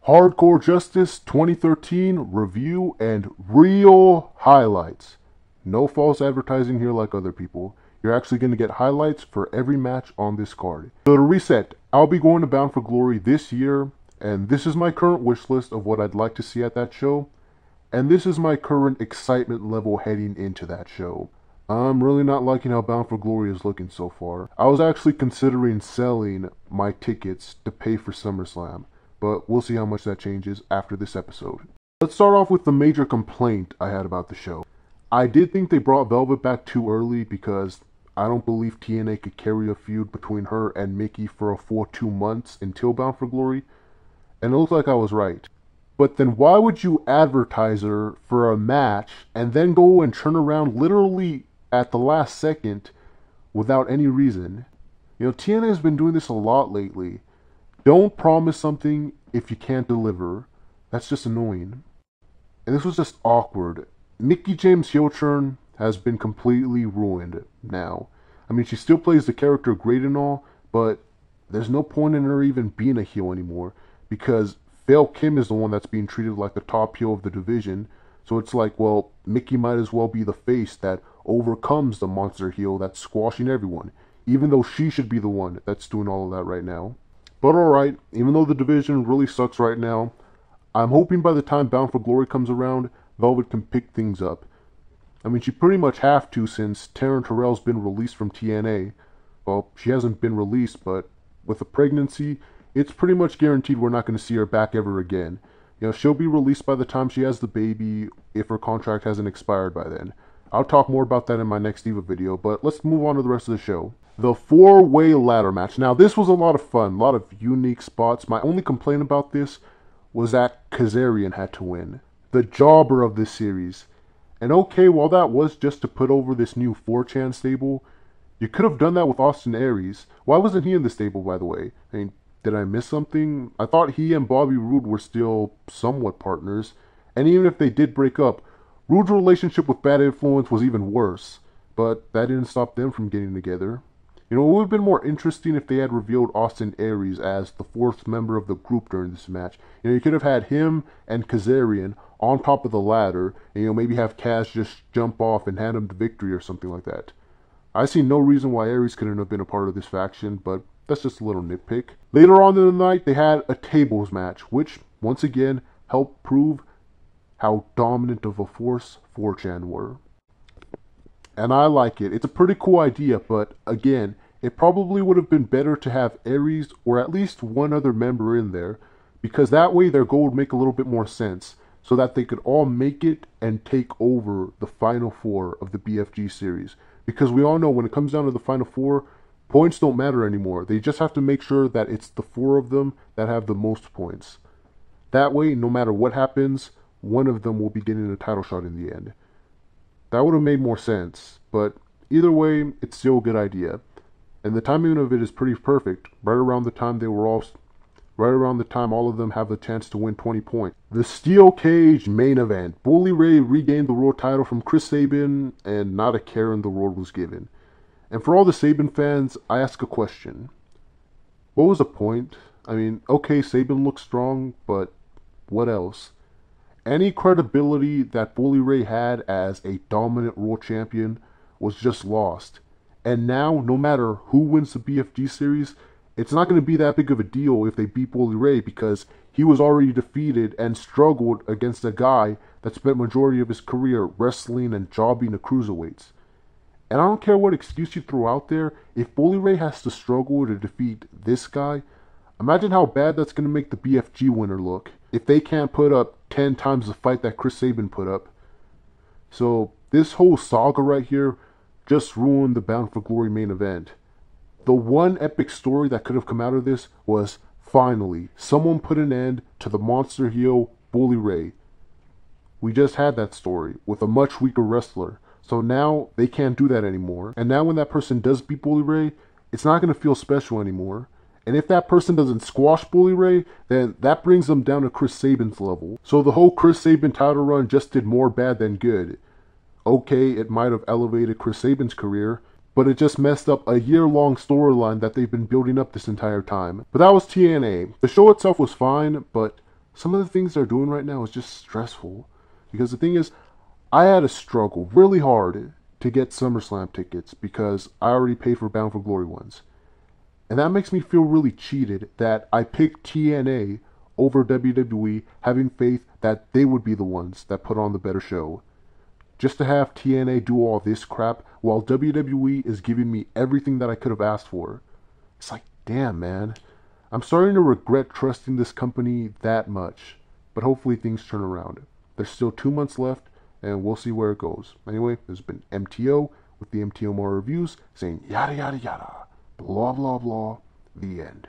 Hardcore Justice 2013 review and real highlights. No false advertising here like other people. You're actually going to get highlights for every match on this card. So to reset, I'll be going to Bound for Glory this year, and this is my current wish list of what I'd like to see at that show, and this is my current excitement level heading into that show. I'm really not liking how Bound for Glory is looking so far. I was actually considering selling my tickets to pay for SummerSlam, but we'll see how much that changes after this episode. Let's start off with the major complaint I had about the show. I did think they brought Velvet back too early because I don't believe TNA could carry a feud between her and Mickie for a full 2 months until Bound for Glory, and it looked like I was right. But then why would you advertise her for a match and then go and turn around literally at the last second without any reason? You know, TNA has been doing this a lot lately. Don't promise something if you can't deliver. That's just annoying. And this was just awkward. Mickie James' heel turn has been completely ruined now. I mean, she still plays the character great and all, but there's no point in her even being a heel anymore because Fail Kim is the one that's being treated like the top heel of the division. So it's like, well, Mickie might as well be the face that overcomes the monster heel that's squashing everyone, even though she should be the one that's doing all of that right now. But alright, even though the division really sucks right now, I'm hoping by the time Bound for Glory comes around, Velvet can pick things up. I mean, she pretty much have to since Taryn Terrell's been released from TNA. Well, she hasn't been released, but with a pregnancy, it's pretty much guaranteed we're not going to see her back ever again. You know, she'll be released by the time she has the baby, if her contract hasn't expired by then. I'll talk more about that in my next Diva video, but let's move on to the rest of the show. The 4-way ladder match. Now, this was a lot of fun, a lot of unique spots. My only complaint about this was that Kazarian had to win, the jobber of this series. And okay, while that was just to put over this new 4chan stable, you could have done that with Austin Aries. Why wasn't he in the stable, by the way? I mean, did I miss something? I thought he and Bobby Roode were still somewhat partners. And even if they did break up, Roode's relationship with Bad Influence was even worse. But that didn't stop them from getting together. You know, it would have been more interesting if they had revealed Austin Aries as the 4th member of the group during this match. You know, you could have had him and Kazarian on top of the ladder, and, you know, maybe have Kaz just jump off and hand him the victory or something like that. I see no reason why Aries couldn't have been a part of this faction, but that's just a little nitpick. Later on in the night, they had a tables match, which, once again, helped prove how dominant of a force 4chan were. And I like it. It's a pretty cool idea, but again, it probably would have been better to have Aries or at least one other member in there, because that way their goal would make a little bit more sense, so that they could all make it and take over the Final 4 of the BFG series. Because we all know when it comes down to the Final 4, points don't matter anymore. They just have to make sure that it's the 4 of them that have the most points. That way, no matter what happens, one of them will be getting a title shot in the end. That would have made more sense, but either way, it's still a good idea. And the timing of it is pretty perfect, right around the time all of them have the chance to win 20 points. The Steel Cage main event. Bully Ray regained the world title from Chris Sabin, and not a care in the world was given. And for all the Sabin fans, I ask a question. What was the point? I mean, okay, Sabin looks strong, but what else? Any credibility that Bully Ray had as a dominant world champion was just lost. And now, no matter who wins the BFG series, it's not going to be that big of a deal if they beat Bully Ray because he was already defeated and struggled against a guy that spent majority of his career wrestling and jobbing the cruiserweights. And I don't care what excuse you throw out there, if Bully Ray has to struggle to defeat this guy, imagine how bad that's going to make the BFG winner look if they can't put up 10 times the fight that Chris Sabin put up. So this whole saga right here just ruined the Bound for Glory main event. The one epic story that could have come out of this was, finally, someone put an end to the monster heel Bully Ray. We just had that story with a much weaker wrestler. So now they can't do that anymore. And now when that person does beat Bully Ray, it's not going to feel special anymore. And if that person doesn't squash Bully Ray, then that brings them down to Chris Sabin's level. So the whole Chris Sabin title run just did more bad than good. Okay, it might have elevated Chris Sabin's career, but it just messed up a year-long storyline that they've been building up this entire time. But that was TNA. The show itself was fine, but some of the things they're doing right now is just stressful. Because the thing is, I had to struggle really hard to get SummerSlam tickets because I already paid for Bound for Glory ones. And that makes me feel really cheated that I picked TNA over WWE, having faith that they would be the ones that put on the better show. Just to have TNA do all this crap while WWE is giving me everything that I could have asked for. It's like, damn, man. I'm starting to regret trusting this company that much. But hopefully things turn around. There's still 2 months left, and we'll see where it goes. Anyway, this has been MTO with the MTO More Reviews saying yada yada yada, blah blah blah, the end.